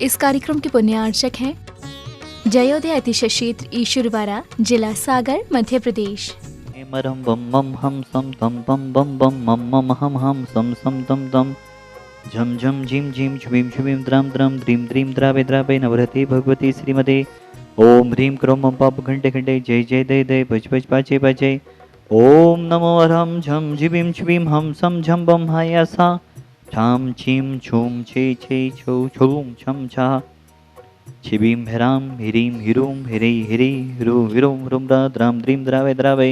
इस कार्यक्रम के पुण्यार्चक हैं जयोदय अतिशय क्षेत्र ईश्वरवाड़ा, जिला सागर, मध्य प्रदेश। मरम बम बम हम सम तम बम बम बम मम मम हम सम सम तम तम झम झम झिम झिम झुबीम झुबीम द्राम द्राम द्रीम द्रीम द्रावे द्रावे नवरते भगवती श्रीमते ओम ह्रीम क्रोम मम पाप घंटे घंटे जय जय दय दय भज भज पाचे पाचे ओम नमो अरहम झम झिबीम झुबीम हम सम झम बम हायासा छाम छीम छूम छे छे छो छूम छम छा छिबीम हिराम हिरीम हिरूम हिरे हिरे हिरो हिरोम ह्रुम द्राम द्रीम द्रावे द्रावे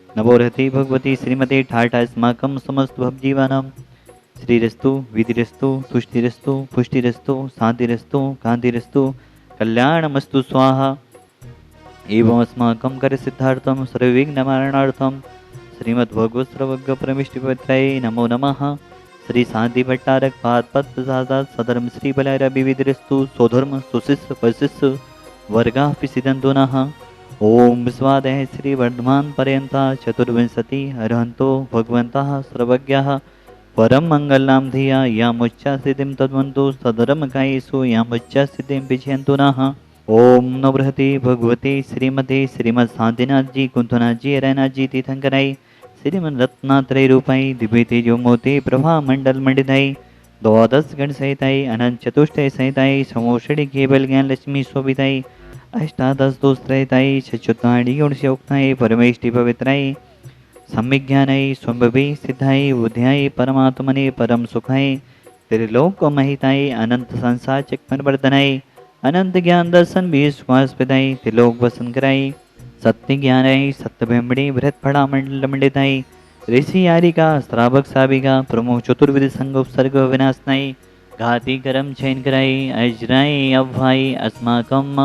नवोरहते भगवती श्रीमते ठाठा अस्माकं समस्त भवजीवानां श्रीरस्तु विधिरस्तु तुष्टिरस्तु पुष्टिरस्तु शांतिरस्तु कांतिरस्तु कल्याणमस्तु स्वाहा एवं अस्माकं करसिद्धार्थं सर्वविघ्ननिवारणार्थं श्रीमद्भगवत् सर्वज्ञ परमेष्टिपत्राय नमो नमः। श्री शांति भट्टारक पाद सधर्म श्री बलाय विविधरस्तु स्वधर्म सुशिष्य परिशिष्य वर्गा सिद्धंतो नः। ओम विश्वादय श्री वर्धमान पर्यंता चतुर्विंशति अरहंतो भगवन्तः सर्वज्ञः परम मंगलनाम धिया यामुच्चा सिद्धिं तद्वन्तु सधर्म कायेषु यामुच्चा सिद्धिं विजयन्तु नः। ओम नवृहते भगवते श्रीमते श्रीमद शांतिनाथ जी कुंथनाथ जी अरयनाथ जी तीर्थंकराय श्रीमद रत्नात्रय रूपाई दिव्य तेजो मोते प्रभा मंडल मंडिताई द्वादश गण सहिताई अनंत चतुष्टय सहिताई समोषणी केवल ज्ञान लक्ष्मी शोभिताई अष्टादश दोषरहिताई सच्युताणी गुणस्योक्ताई परमेष्टि पवित्राई सम्यज्ञानाय स्वंभवी सिद्धाय बुद्ध्याय परमात्मने परम सुखाय त्रिलोक महिताय अनंत संसार चक्र वर्धनाय अनंत ज्ञान दर्शन विश्वासपिताय त्रिलोक वसन कराय सत्य ज्ञानाय सत्य ब्रह्मणे बृहत फड़ा मंडल मंडिताय ऋषि यारिका श्रावक साविका प्रमुख चतुर्विधि संग उपसर्ग विनाशनाय घाती करम चयन कराई अजराय अव्वाई अस्माकम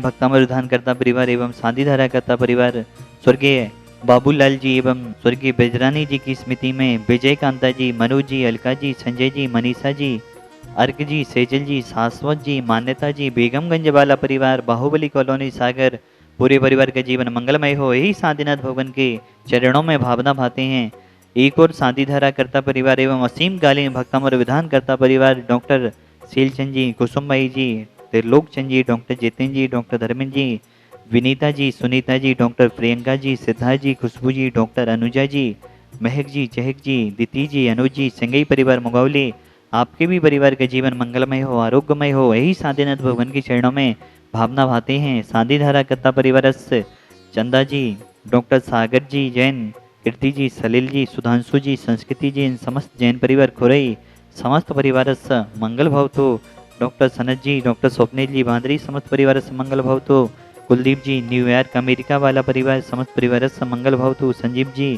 भक्तामरुधान करता परिवार एवं शांतिधारा करता परिवार स्वर्गीय बाबूलाल जी एवं स्वर्गीय बेजरानी जी की स्मृति में विजय कांता जी, मनोज जी, अलका जी, संजय जी, मनीषा जी, अर्क जी, सेजल जी, शाश्वत जी, मान्यता जी, बेगमगंज वाला परिवार, बाहुबली कॉलोनी सागर, पूरे परिवार का जीवन मंगलमय हो, यही शांतिनाथ भगवान के चरणों में भावना भाते हैं। एक और शांतिधारा करता परिवार एवं असीम कालीन भक्तामर विधान करता परिवार डॉक्टर शीलचंद जी, कुसुमबाई जी, त्रिलोकचंद जी, डॉक्टर जितेंद्र जी, डॉक्टर धर्मेंद्र जी, विनीता जी, सुनीता जी, डॉक्टर प्रियंका जी, सिद्धार्थ जी, खुशबू जी, डॉक्टर अनुजा जी, महक जी, चहक जी, दिति जी, अनुज जी, संगई परिवार मुगावली, आपके भी परिवार का जीवन मंगलमय हो, आरोग्यमय हो, यही शांतिनाथ भगवान के चरणों में भावना भाते हैं। शांतिधारा करता परिवार चंदा जी, डॉक्टर सागर जी जैन, कीर्ति जी, सलील जी, सुधांशु जी, संस्कृति जी, इन समस्त जैन परिवार खुरई समस्त परिवार मंगल भवतु। डॉक्टर सनत जी, डॉक्टर स्वप्निल जी, बांदरी समस्त परिवार मंगल भवतु। कुलदीप जी, न्यूयॉर्क अमेरिका वाला परिवार समस्त परिवार मंगल भवतु। संजीव जी,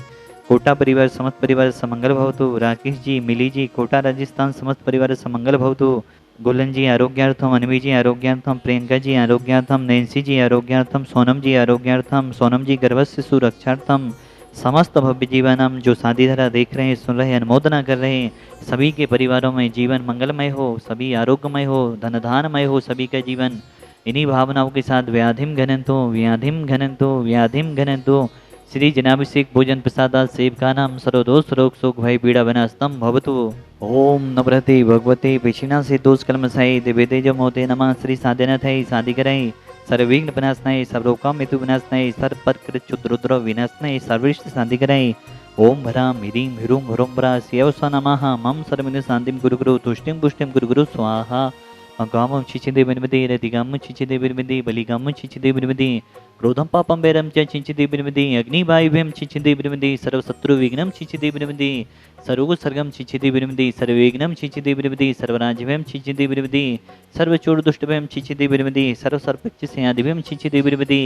कोटा परिवार समस्त परिवार मंगल भवतु। राकेश जी, मिली जी, कोटा राजस्थान समस्त परिवार मंगल भवतु। गुलन जी आरोग्यार्थम, अनवी जी आरोग्यार्थम, प्रियंका जी आरोग्यार्थम, नैन्सी जी आरोग्यार्थम, सोनम जी आरोग्यार्थम, सोनम जी गर्भस्य सुरक्षार्थम, समस्त भव्य जीवनम जो शांतिधारा देख रहे हैं, सुन रहे हैं, अनुमोदना कर रहे हैं, सभी के परिवारों में जीवन मंगलमय हो, सभी आरोग्यमय हो, धनधानमय हो, सभी का जीवन इन्हीं भावनाओं के साथ व्याधिम घनंतो व्याधिम घनंतो व्याधिम घनंतो श्री जनाभिषेक भोजन प्रसादा सेवका नाम सर्वदोष रोग शोक भय पीड़ा विनाशतम भवतु। ओम नवरते भगवते पेशिना से दोष कलमसाई दिव्य तेज मोते नमः। श्री साधनाथाई शादी कराई सर्वविघ्न विनाशनाय सर्वोकाम हेतु विनाशनाय सर्वपर क्षुद्रुद्र विनाशनाय सर्वरिष्ट शांति कराई। ओम भराम ह्रीम ह्रूम ह्रोम भरा सेवसा नमः। मम सर्वविघ्न शांतिम गुरु गुरु तुष्टिम पुष्टिम गुरु गुरु स्वाहा। गामं छिचिदे बिनमदे रतिगामं छिचिदे बिनमदे बलिगामं छिचिदे बिनमदे क्रोधं पापं वैरं च छिचिदे बिनमदे अग्निवायुभ्यं छिचिदे बिनमदे सर्वशत्रुविघ्नं छिचिदे बिनमदे सर्वोत्सर्गं छिचिदे बिनमदे सर्वविघ्नं छिचिदे बिनमदे सर्वराज्यभ्यं छिचिदे बिनमदे सर्वचोरदुष्टभ्यं छिचिदे बिनमदे सर्वसर्पच्चस्यादिभ्यं छिचिदे बिनमदे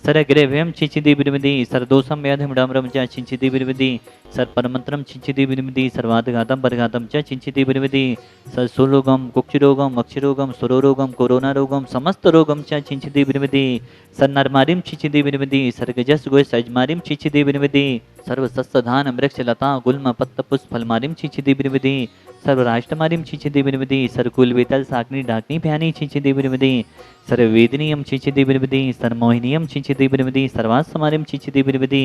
सर्वग्रहभ्यं छिचिदे बिनमदे सर्वदोषं व्याधिं डाम्रं च छिचिदे बिनमदे सर्वपरमन्त्रं छिचिदे बिनमदे सर्वादघातं परघातं च छिचिदे बिनमदे सर्वसुरोगं कुक्षिरोगं अक्षरोगं सुरोरोगं कोरोना रोगं समस्त रोगं च छिचिदे बिनमदे सर्वनरमारिं छिचिदे बिनमदे सर्वगजस गोय सजमारिं छिचिदे बिनमदे सर्वसस्यधान वृक्ष लता गुल्म पत्त पुष्प फलमारिं छिचिदे बिनमदे सर्वराष्ट्रमारिं छिचिदे बिनमदे सर्वकुल वेतल साकनी डाकनी भयानी छिचिदे बिनमदे सर्ववेदनीयं छिचिदे बिनमदे सर्वमोहिनीयं छिचिदे बिनमदे सर्वास्मारिं छिचिदे बिनमदे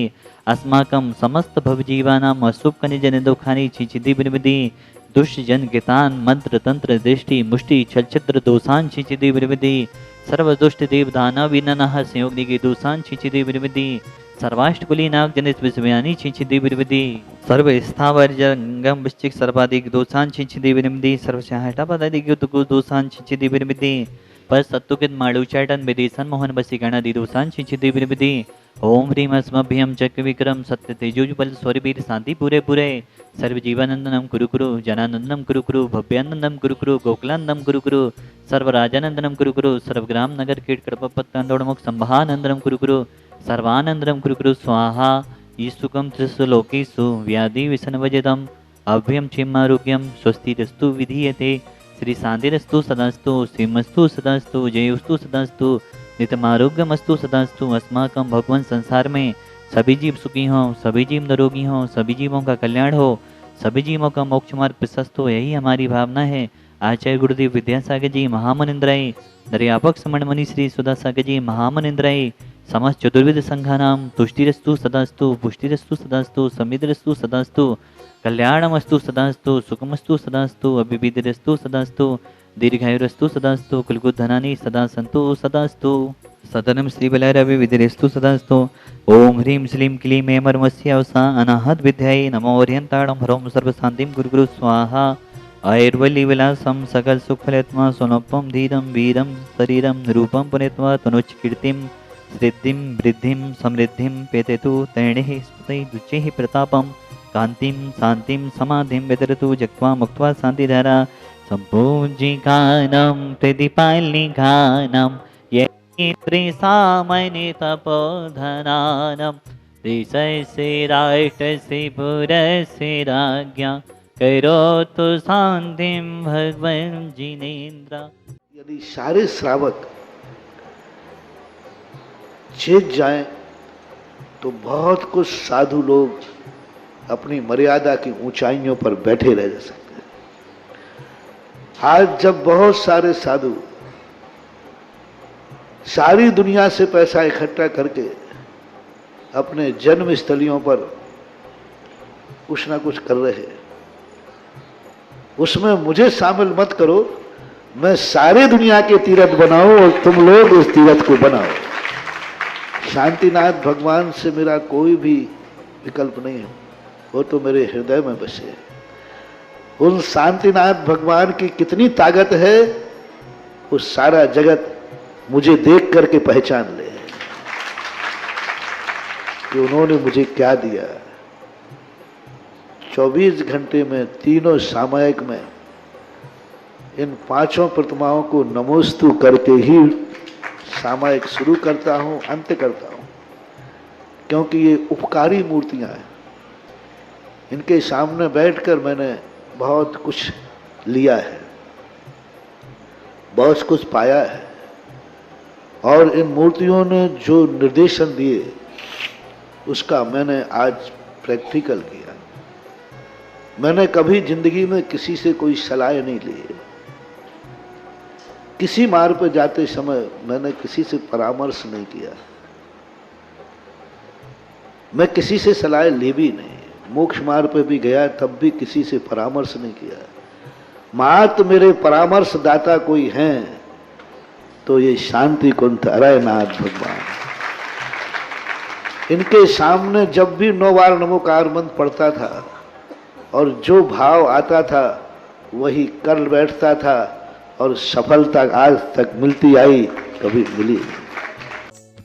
अस्माकं समस्त भवजीवानां अशुभ कनिजन दुखानि छिचिदे बिनमदे दुष्ट जन कितान मंत्र तंत्र दृष्टि मुष्टि छल छिद्र दोषान छिचिदि विविधि सर्व दुष्ट देव दानव विननः संयोगनि के दोषान छिचिदि विविधि सर्वाष्टकुली नाग जनित विषयानी छिचिदि विविधि सर्व स्थावर जंगम वृश्चिक सर्वाधिक दोषान छिचिदि विविधि सर्वशाहटा पदाधिक युतकु दोषान छिचिदि विविधि पर सत्तुकित माळुचाटन विदेशन मोहन बसी गणा दोषान छिचिदि विविधि ओम ह्रीम अस्मभ्यम चक्र विक्रम सत्य तेजोजुपल स्वरवीर शांति पूरे पूरे सर्व जीवानंदनम कुरु कुरु जनानंदनम कुरु कुरु भव्यानंदम कुरु कुरु गोकुलानंदम कुरु कुरु सर्व राजानंदनम कुरु कुरु सर्वग्राम नगर कीट कड़पत्तोड़मुख संभानंदनम कुरु कुरु सर्वानंदनम कुरु कुरु स्वाहा ईसुकम त्रिसु लोकेषु व्याधि विसनवजतम अभ्यम क्षेमारोग्यम स्वस्तिरस्तु विधीयते श्री शांतिरस्तु सदास्तु श्रीमस्तु सदास्तु जयोस्तु सदास्तु नितमारोग्यमस्तु सदास्तु अस्माकं भगवान संसार में सभी जीव सुखी हों, सभी जीव निरोगी हों, सभी जीवों का कल्याण हो, सभी जीवों का मोक्ष मार्ग प्रशस्त हो, यही हमारी भावना है। आचार्य गुरुदेव विद्यासागर जी महामनिंद्राय, दर्यापक समणमणि श्री सुधासागर जी महामनिंद्राय, समस्त चतुर्विध संघानाम तुष्टिरस्तु सदास्तु पुष्टिरस्तु सदास्तु समिद्रस्तु सदास्तु कल्याणमस्तु सदास्तु सुखमस्तु सदास्तु अभिविधिरस्तु सदास्तु दीर्घायुरस्तु सदास्तु कुलकुधनानि सदा सन्तु सदास्तु सदनम श्री बलैरवि विधिरेस्तु सदास्तु ओम ह्रीं श्रीं क्लीं ऐमर्मस्यावसा अनाहत विद्याय नमो ओरियंताणं ह्रौं सर्वशान्तिं गुरुगुरु स्वाहा आयुर्वल्ली विलासं सकल सुखफलत्मा सोनोपम धीरं वीरं शरीरं रूपं पुनित्वा तनुच्कीर्तिं सिद्धिं वृद्धिं समृद्धिं पेतेतु तैणिः स्तुतैः दुच्चैः प्रतापं कान्तिं शान्तिं समाधिं वितरतु जक्त्वा मुक्त्वा शान्तिधारा संपूजिकानं प्रतिपालिकानं सामनि तपोधनानं देशस्य राष्ट्रस्य पुरस्य राज्ञा करोतु शान्तिं भगवन् जिनेन्द्र। यदि सारे श्रावक चेत जाएं तो बहुत कुछ साधु लोग अपनी मर्यादा की ऊंचाइयों पर बैठे रह सकते हैं। आज जब बहुत सारे साधु सारी दुनिया से पैसा इकट्ठा करके अपने जन्म स्थलियों पर कुछ ना कुछ कर रहे हैं, उसमें मुझे शामिल मत करो। मैं सारे दुनिया के तीर्थ बनाऊं और तुम लोग उस तीर्थ को बनाओ। शांतिनाथ भगवान से मेरा कोई भी विकल्प नहीं है, वो तो मेरे हृदय में बसे हैं। उन शांतिनाथ भगवान की कितनी ताकत है, वो सारा जगत मुझे देख करके पहचान ले कि उन्होंने मुझे क्या दिया। 24 घंटे में तीनों सामयिक में इन पांचों प्रतिमाओं को नमोस्तु करके ही सामयिक शुरू करता हूं, अंत करता हूं, क्योंकि ये उपकारी मूर्तियां हैं। इनके सामने बैठकर मैंने बहुत कुछ लिया है, बहुत कुछ पाया है, और इन मूर्तियों ने जो निर्देशन दिए उसका मैंने आज प्रैक्टिकल किया। मैंने कभी जिंदगी में किसी से कोई सलाह नहीं ली है। किसी मार्ग पर जाते समय मैंने किसी से परामर्श नहीं किया, मैं किसी से सलाह ली भी नहीं। मोक्ष मार्ग पे भी गया तब भी किसी से परामर्श नहीं किया। मात्र मेरे परामर्श दाता कोई हैं तो ये शांति कुंठ अरयनाथ भगवान। इनके सामने जब भी 9 बार नमोकार मंत्र पढ़ता था और जो भाव आता था वही कर बैठता था, और सफलता आज तक मिलती आई, कभी मिली।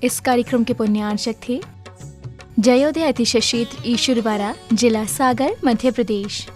इस कार्यक्रम के पुण्यार्चक थे जयोदय अतिशय क्षेत्र ईश्वरवाड़ा, जिला सागर, मध्य प्रदेश।